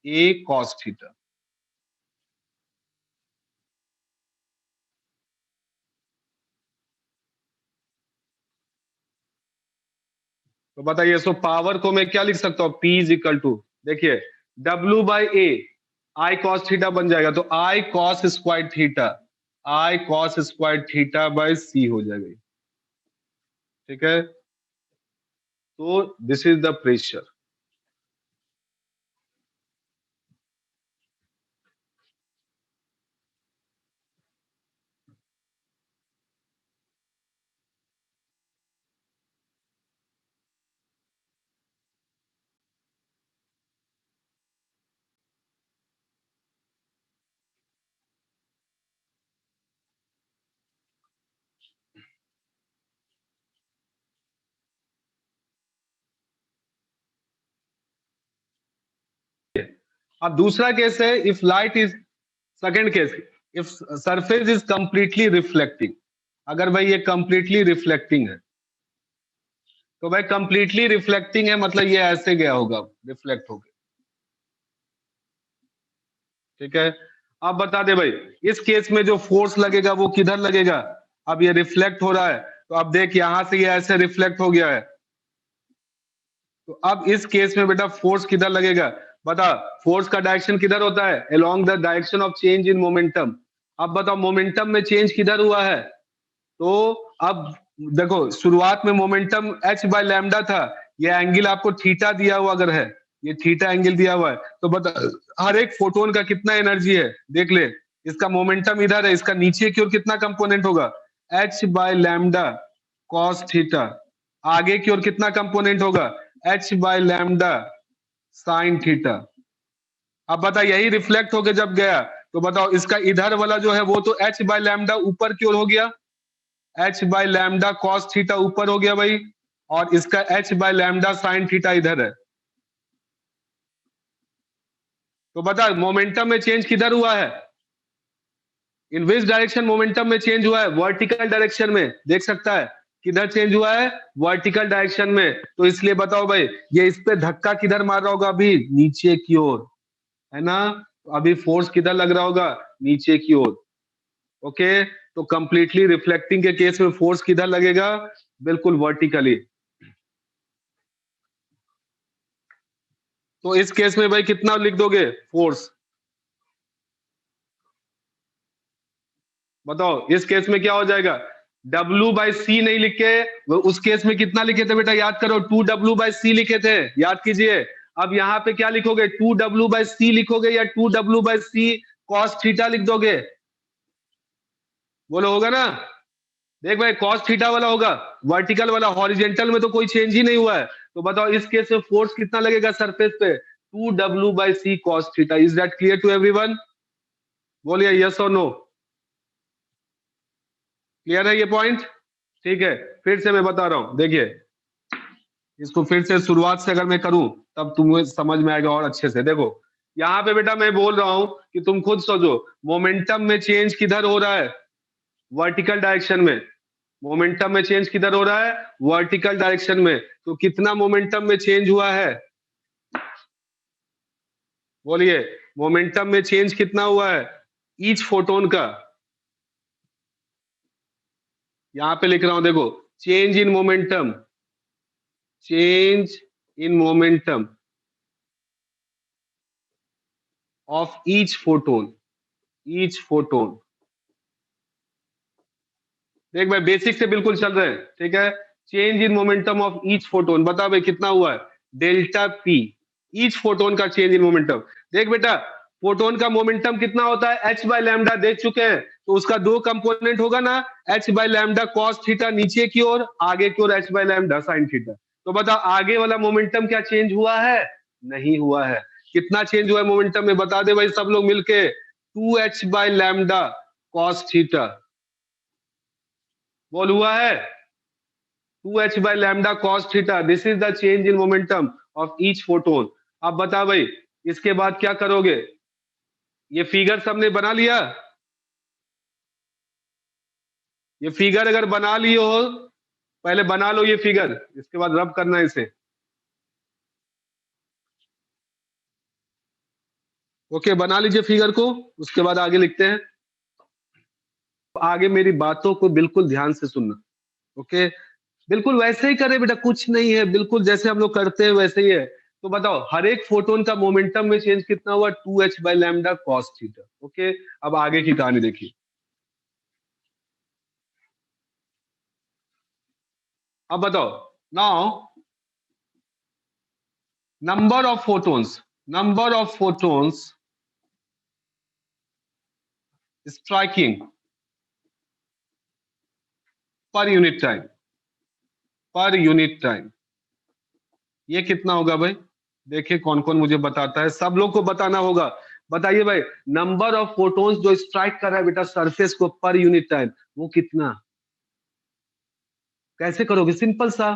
ए कॉस थीटा। तो बताइए, सो पावर को मैं क्या लिख सकता हूँ, पी इज इक्वल टू, देखिए W by A, I cos theta बन जाएगा, तो I cos square theta, I cos square theta by C हो जाएगा। ठीक है, तो दिस इज द प्रेशर। अब दूसरा केस है, if light is, second case, if surface is completely reflecting. अगर भाई ये कंप्लीटली रिफ्लेक्टिंग है, तो भाई कंप्लीटली रिफ्लेक्टिंग है मतलब ये ऐसे गया होगा, रिफ्लेक्ट हो गया। ठीक है, अब बता दे भाई, इस केस में जो फोर्स लगेगा वो किधर लगेगा, अब ये रिफ्लेक्ट हो रहा है, तो अब देख यहां से ये ऐसे रिफ्लेक्ट हो गया है, तो अब इस केस में बेटा फोर्स किधर लगेगा, बता। फोर्स का डायरेक्शन किधर होता है, along the direction of change in momentum. अब बताओ मोमेंटम में चेंज किधर हुआ है, तो अब देखो शुरुआत में मोमेंटम एच बाय लैम्डा था, ये एंगल आपको थीटा दिया हुआ अगर है, ये थीटा एंगल दिया हुआ है, तो बता हर एक फोटोन का कितना एनर्जी है, देख ले। इसका मोमेंटम इधर है, इसका नीचे की ओर कितना कंपोनेंट होगा, H by lambda cos theta, आगे की ओर कितना कंपोनेंट होगा, H by lambda sine theta. अब बता, यही रिफ्लेक्ट होके जब गया, तो बताओ इसका इधर वाला जो है वो तो एच बाय लैम्डा ऊपर की ओर हो गया, H by lambda cos theta ऊपर हो गया भाई, और इसका H by lambda sine theta इधर है। तो बता मोमेंटम में चेंज किधर हुआ है, इन विच डायरेक्शन मोमेंटम में चेंज हुआ है, वर्टिकल डायरेक्शन में, देख सकता है किधर चेंज हुआ है, वर्टिकल डायरेक्शन में। तो इसलिए बताओ भाई, ये इस पे धक्का किधर मार रहा होगा, अभी नीचे की ओर, है ना। तो अभी फोर्स किधर लग रहा होगा, नीचे की ओर। ओके, तो कंप्लीटली रिफ्लेक्टिंग के केस में फोर्स किधर लगेगा, बिल्कुल वर्टिकली। तो इस केस में भाई कितना लिख दोगे फोर्स, बताओ इस केस में क्या हो जाएगा, W बाई सी नहीं लिखे, वो उस केस में कितना लिखे थे बेटा, याद करो, 2W बाई सी लिखे थे, याद कीजिए। अब यहाँ पे क्या लिखोगे, 2W बाई सी लिखोगे या 2W by c cos theta लिख दोगे, बोलो होगा ना। देख भाई कॉस थीटा वाला होगा, वर्टिकल वाला, हॉरिजेंटल में तो कोई चेंज ही नहीं हुआ है। तो बताओ इस केस में फोर्स कितना लगेगा सरफेस पे, 2W by c cos theta. Is that clear to everyone, बोलिए यस और नो, क्लियर है ये पॉइंट। ठीक है, फिर से मैं बता रहा हूं, देखिए इसको फिर से शुरुआत से अगर मैं करूं तब तुम्हें समझ में आएगा और अच्छे से। देखो यहाँ पे बेटा मैं बोल रहा हूं कि तुम खुद सोचो, मोमेंटम में चेंज किधर हो रहा है, वर्टिकल डायरेक्शन में। मोमेंटम में चेंज किधर हो रहा है, वर्टिकल डायरेक्शन में। तो कितना मोमेंटम में चेंज हुआ है, बोलिए, मोमेंटम में चेंज कितना हुआ है ईच फोटोन का, यहां पे लिख रहा हूं देखो, change in momentum, change in momentum of each photon, each photon. देख भाई बेसिक से बिल्कुल चल रहे हैं, ठीक है। Change in momentum of each photon, बता भाई कितना हुआ है, डेल्टा पी, ईच फोटोन का चेंज इन मोमेंटम। देख बेटा फोटोन का मोमेंटम कितना होता है, एच बाय लैम्डा, देख चुके हैं, तो उसका दो कंपोनेंट होगा ना, H by lambda cos theta नीचे की ओर, आगे की ओर H by lambda sine theta. तो बताओ आगे वाला मोमेंटम क्या चेंज हुआ है, नहीं हुआ है। कितना चेंज हुआ है मोमेंटम में, बता दे भाई सब लोग मिलके, 2h/लैम्डा कॉस थीटा। बोल हुआ है, 2h/लैम्डा cos theta, this is the change in momentum of each photon. अब बता भाई इसके बाद क्या करोगे, ये फिगर सबने बना लिया, ये फिगर अगर बना लियो हो, पहले बना लो ये फिगर, इसके बाद रब करना है इसे। ओके बना लीजिए फिगर को, उसके बाद आगे लिखते हैं। आगे मेरी बातों को बिल्कुल ध्यान से सुनना, ओके। बिल्कुल वैसे ही करे बेटा, कुछ नहीं है, बिल्कुल जैसे हम लोग करते हैं वैसे ही है। तो बताओ हर एक फोटोन का मोमेंटम में चेंज कितना हुआ, 2h/लैम्डा कॉस थीटा। ओके अब आगे की कहानी देखिए। अब बताओ now number of photons striking per unit time ये कितना होगा भाई, देखिए कौन कौन मुझे बताता है, सब लोग को बताना होगा। बताइए भाई नंबर ऑफ फोटोन्स जो स्ट्राइक कर रहा है बेटा सरफेस को पर यूनिट टाइम, वो कितना, कैसे करोगे, सिंपल सा,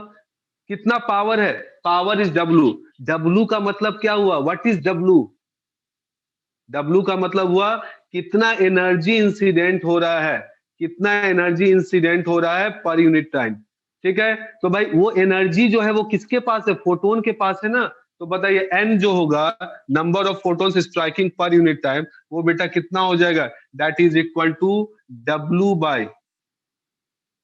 कितना पावर है, पावर इज डब्लू। डब्लू का मतलब क्या हुआ, व्हाट इज डब्लू, डब्लू का मतलब हुआ कितना एनर्जी इंसिडेंट हो रहा है, कितना एनर्जी इंसिडेंट हो रहा है पर यूनिट टाइम। ठीक है तो भाई वो एनर्जी जो है वो किसके पास है, फोटोन के पास है ना। तो बताइए एन जो होगा, number of photons striking per unit time, वो बेटा कितना हो जाएगा, that is equal to W by,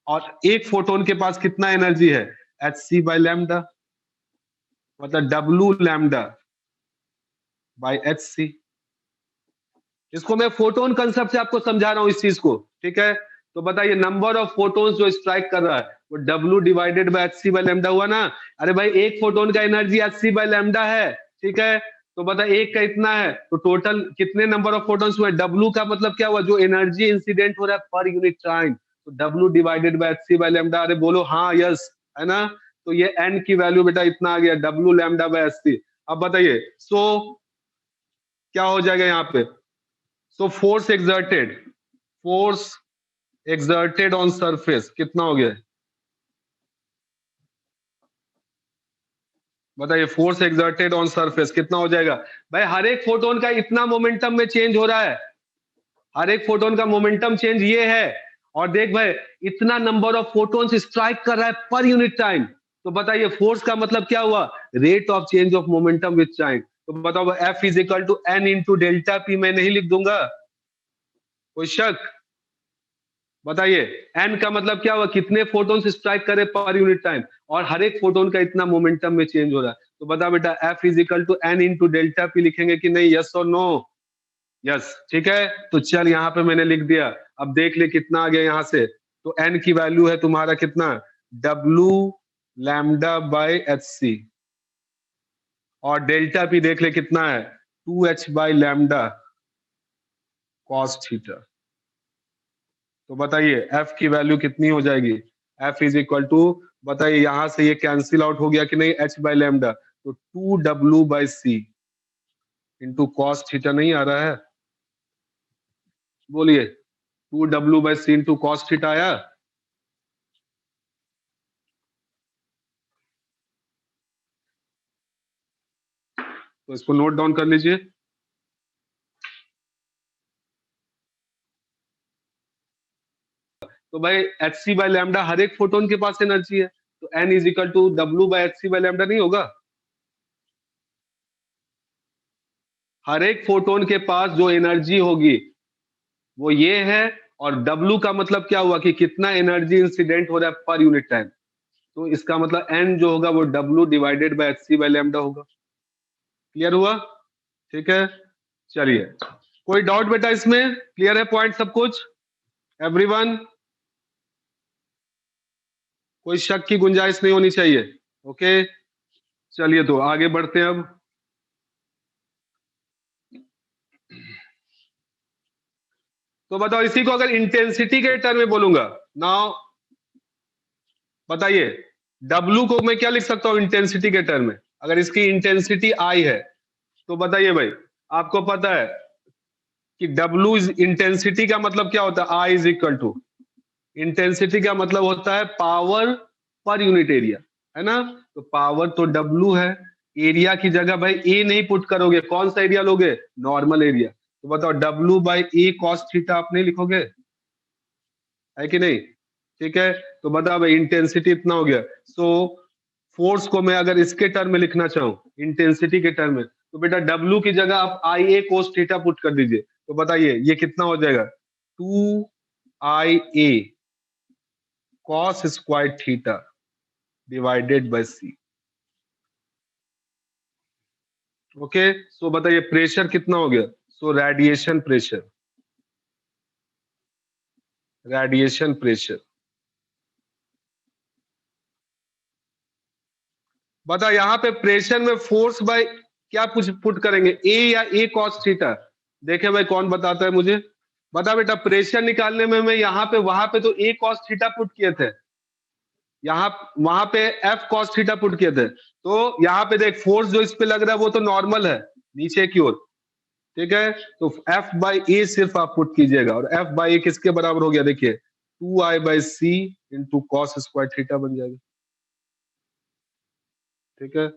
और एक फोटोन के पास कितना एनर्जी है, एच सी बाय लैम्डा, मतलब W lambda by h c. इसको मैं फोटोन कंसेप्ट से आपको समझा रहा हूं इस चीज को, ठीक है। तो बताइए नंबर ऑफ फोटोन्स जो स्ट्राइक कर रहा है वो W divided by h c by lambda हुआ ना। अरे भाई एक फोटोन का energy h c by lambda है, ठीक है। तो बता एक का इतना है, तो टोटल कितने नंबर ऑफ फोटोन्स हुए, डब्ल्यू का मतलब क्या हुआ, जो एनर्जी इंसिडेंट हो रहा है पर यूनिट टाइम, तो W divided by h c by lambda. अरे बोलो हाँ यस, है ना। तो ये एन की वैल्यू बेटा इतना आ गया, W lambda by h c. अब बताइए सो क्या हो जाएगा यहाँ पे, so force exerted on surface कितना हो गया, बताइए फोर्स एक्सर्टेड ऑन सरफेस कितना हो जाएगा। भाई हर एक फोटोन का इतना मोमेंटम में चेंज हो रहा है, हर एक फोटोन का मोमेंटम चेंज ये है। और देख भाई इतना नंबर ऑफ फोटोन्स स्ट्राइक कर रहा है पर यूनिट टाइम, तो बताइए फोर्स का मतलब क्या हुआ, rate of change of momentum with time. तो बताओ f is equal to n into delta p, मैं नहीं लिख दूंगा, कोई शक, बताइए एन का मतलब क्या हुआ, कितने फोटोन स्ट्राइक करे पर यूनिट टाइम, और हर एक फोटोन का इतना मोमेंटम में चेंज हो रहा है। तो बता बेटा f is equal to n into delta p लिखेंगे कि नहीं, यस और नो, यस ठीक है। तो चल यहाँ पे मैंने लिख दिया, अब देख ले कितना आ गया यहाँ से। तो एन की वैल्यू है तुम्हारा कितना, W lambda by h c, और डेल्टा पी देख ले कितना है, 2h/लैम्डा कॉस थीटा। तो बताइए एफ की वैल्यू कितनी हो जाएगी, एफ इज इक्वल टू, बताइए यहां से ये कैंसिल आउट हो गया कि नहीं, एच बाय लैम्डा, तो 2w/c इंटू कॉस थीटा नहीं आ रहा है, बोलिए 2w/c इंटू कॉस थीटा आया। तो इसको नोट डाउन कर लीजिए। तो भाई एच सी बाय लैम्डा हर एक फोटोन के पास एनर्जी है, तो n is equal to W by h c by lambda नहीं होगा, हर एक फोटोन के पास जो एनर्जी होगी वो ये है, और W का मतलब क्या हुआ कि कितना एनर्जी इंसिडेंट हो रहा है पर यूनिट टाइम। तो इसका मतलब N जो होगा वो W divided by h c by lambda होगा। क्लियर हुआ, ठीक है। चलिए, कोई डाउट बेटा इसमें? क्लियर है पॉइंट सब कुछ? एवरीवन, कोई शक की गुंजाइश नहीं होनी चाहिए। ओके, चलिए तो आगे बढ़ते हैं अब। तो बताओ, इसी को अगर इंटेंसिटी के टर्म में बोलूंगा, नाउ बताइए, W को मैं क्या लिख सकता हूं इंटेंसिटी के टर्म में? अगर इसकी इंटेंसिटी I है तो बताइए भाई, आपको पता है कि W इज इंटेंसिटी का मतलब क्या होता है? I is equal to, intensity का मतलब होता है पावर पर यूनिट एरिया, है ना? तो पावर तो W है, एरिया की जगह भाई A नहीं पुट करोगे, कौन सा एरिया लोगे? Normal area. तो बताओ W by A cos theta आप नहीं लिखोगे, है कि नहीं? ठीक है, तो बताओ भाई इंटेंसिटी इतना हो गया। सो फोर्स को मैं अगर इसके टर्म में लिखना चाहूं, इंटेंसिटी के टर्म में, तो बेटा W की जगह आप आई ए कोस थीटा पुट कर दीजिए। तो बताइए ये कितना हो जाएगा? 2IA cos square theta divided by C। Okay, so बताइए प्रेशर कितना हो गया? So radiation pressure, radiation pressure. बता यहाँ पे प्रेशर में फोर्स बाय क्या कुछ पुट करेंगे, ए या ए कॉस थीटा? देखे भाई कौन बताता है मुझे? बता बेटा, प्रेशर निकालने में मैं यहाँ पे वहां पे तो ए कॉस थीटा पुट किए थे, यहाँ वहां पे एफ कॉस थीटा पुट किए थे। तो यहाँ पे देख फोर्स जो इस पे लग रहा है वो तो नॉर्मल है नीचे की ओर, ठीक है? तो एफ बाई ए सिर्फ आप पुट कीजिएगा, और एफ बाई ए किसके बराबर हो गया? देखिए 2I/C into cos square theta बन जाएगा, ठीक है?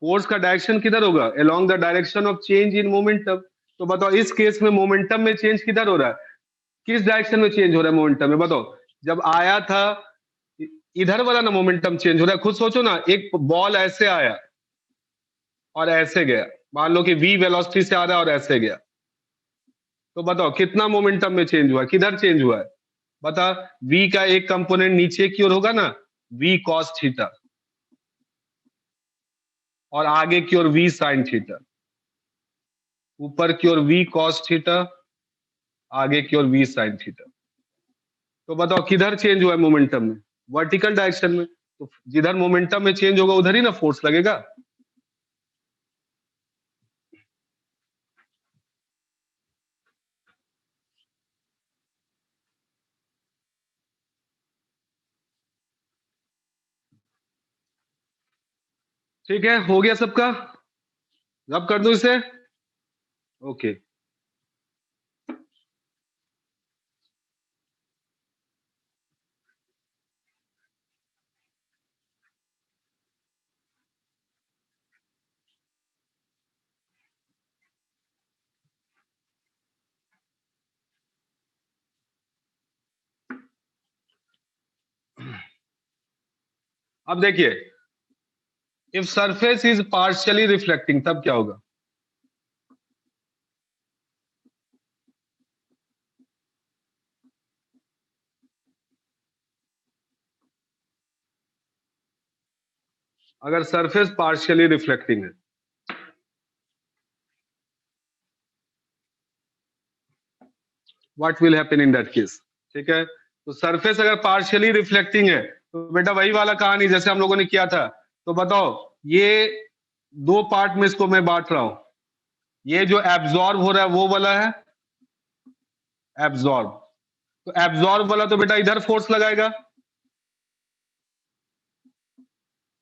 फोर्स का डायरेक्शन किधर होगा? Along the direction of change in momentum. तो बताओ इस केस में मोमेंटम में चेंज किधर हो रहा है? किस डायरेक्शन में चेंज हो रहा है मोमेंटम में? बताओ, जब आया था इधर वाला ना मोमेंटम चेंज हो रहा है। खुद सोचो ना, एक बॉल ऐसे आया और ऐसे गया, मान लो कि v वेलोसिटी से आ रहा है और ऐसे गया, तो बताओ कितना मोमेंटम में चेंज हुआ है, किधर चेंज हुआ है? बता, v का एक कंपोनेंट नीचे की ओर होगा ना, v cos थीटा, और आगे की ओर v sin थीटा, ऊपर की ओर v cos थीटा, आगे की ओर v sin थीटा। तो बताओ किधर चेंज हुआ है मोमेंटम में? वर्टिकल डायरेक्शन में। तो जिधर मोमेंटम में चेंज होगा उधर ही ना फोर्स लगेगा। ठीक है, हो गया सबका? रब कर दूं इसे? ओके, अब देखिए, if surface is partially reflecting तब क्या होगा? अगर सरफेस पार्शियली रिफ्लेक्टिंग है, what will happen in that case? ठीक है, तो सरफेस अगर पार्शियली रिफ्लेक्टिंग है तो बेटा वही वाला कहानी जैसे हम लोगों ने किया था। तो बताओ, ये दो पार्ट में इसको मैं बांट रहा हूं, ये जो एब्जॉर्ब हो रहा है वो वाला है एब्जॉर्ब, तो एब्जॉर्ब वाला तो बेटा इधर फोर्स लगाएगा,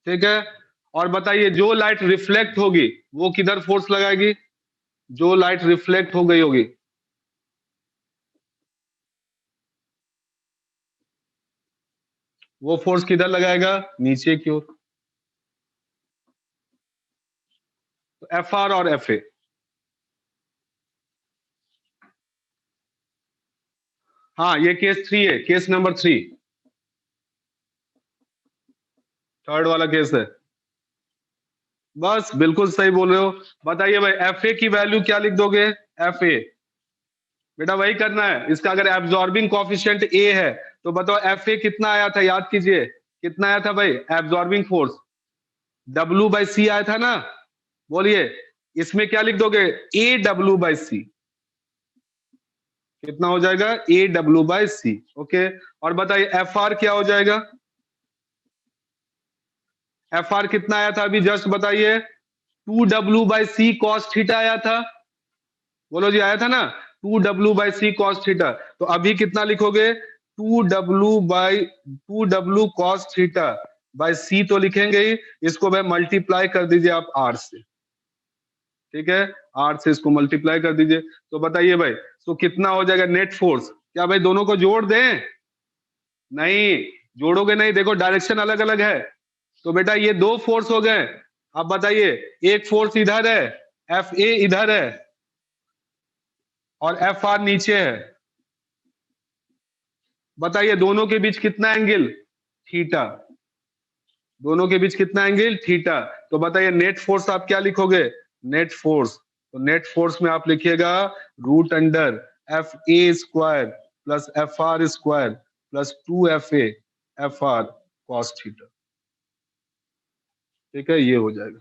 ठीक है? और बताइए जो लाइट रिफ्लेक्ट होगी वो किधर फोर्स लगाएगी? जो लाइट रिफ्लेक्ट हो गई होगी वो फोर्स किधर लगाएगा? नीचे की ओर। तो एफ आर और एफ ए, हाँ ये केस 3 है, केस नंबर 3, थर्ड वाला केस है। बस बिल्कुल सही बोल रहे हो। बताइए भाई एफ ए की वैल्यू क्या लिख दोगे? एफ ए, बेटा वही करना है इसका। अगर एब्जॉर्बिंग कॉफिशिएंट ए है तो बताओ एफ ए कितना आया था, याद कीजिए कितना आया था भाई एब्जॉर्बिंग फोर्स, डब्ल्यू बाई सी आया था ना। बोलिए इसमें क्या लिख दोगे? ए डब्ल्यू बाई सी, कितना हो जाएगा? A W by c. Okay, और बताइए एफ आर क्या हो जाएगा? एफ आर कितना आया था अभी जस्ट बताइए? 2W/c cos थीटा आया था। बोलो जी आया था ना, 2W/c cos थीटा। तो अभी कितना लिखोगे? 2W cos थीटा बाय सी तो लिखेंगे ही, इसको भाई मल्टीप्लाई कर दीजिए आप आर से। ठीक है, आर से इसको मल्टीप्लाई कर दीजिए। तो बताइए भाई तो कितना हो जाएगा नेट फोर्स? क्या भाई दोनों को जोड़ दें? नहीं, जोड़ोगे नहीं, देखो डायरेक्शन अलग अलग है। तो बेटा ये दो फोर्स हो गए। अब बताइए एक फोर्स इधर है, एफ ए इधर है और एफ आर नीचे है। बताइए दोनों के बीच कितना एंगल? थीटा। दोनों के बीच कितना एंगल? थीटा। तो बताइए नेट फोर्स आप क्या लिखोगे? नेट फोर्स, तो नेट फोर्स में आप लिखिएगा root under F A square plus F R square plus 2 F R cos theta. ठीक है, ये हो जाएगा।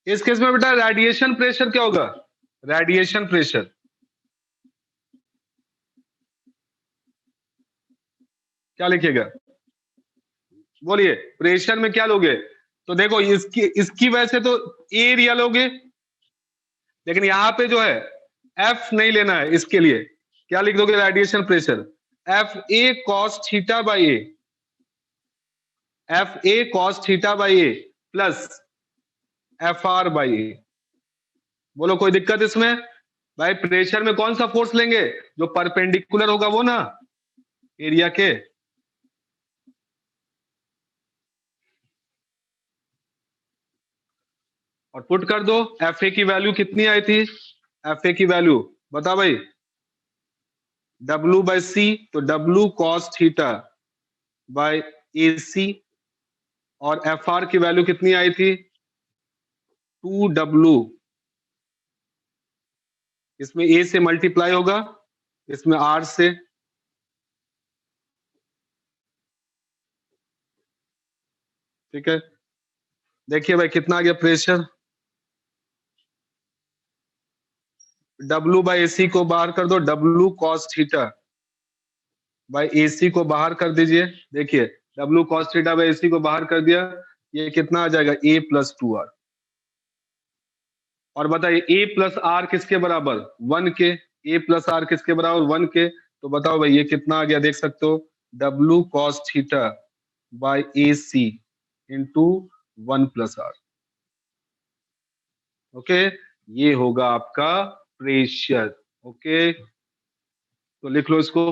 इस केस में बेटा रेडिएशन प्रेशर क्या होगा? रेडिएशन प्रेशर क्या लिखिएगा? बोलिए प्रेशर में क्या लोगे? तो देखो इसकी इसकी वजह से तो एरिया लोगे, लेकिन यहां पे जो है एफ नहीं लेना है। इसके लिए क्या लिख दोगे? Radiation pressure F A cos theta by A, F A cos theta by A plus F R by A. बोलो कोई दिक्कत इसमें? भाई प्रेशर में कौन सा फोर्स लेंगे? जो परपेंडिकुलर होगा वो ना, एरिया के। और पुट कर दो, एफ ए की वैल्यू कितनी आई थी? एफ ए की वैल्यू बता भाई, डब्ल्यू बाई सी, तो W cos theta by A सी। और एफ आर की वैल्यू कितनी आई थी? 2W, इसमें ए से मल्टीप्लाई होगा, इसमें आर से। ठीक है, देखिए भाई कितना आ गया प्रेशर। डब्ल्यू बाई ए सी को बाहर कर दो, W cos theta by A सी को बाहर कर दीजिए। देखिए W cos theta by A सी को बाहर कर दिया, ये कितना आ जाएगा? ए प्लस 2 आर। और बताइए ए प्लस आर किसके बराबर? 1 के। ए प्लस आर किसके बराबर? 1 के। तो बताओ भाई ये कितना आ गया? देख सकते हो W cos theta by A C into 1 plus R. Okay, ये होगा आपका प्रेशर। ओके, तो लिख लो इसको।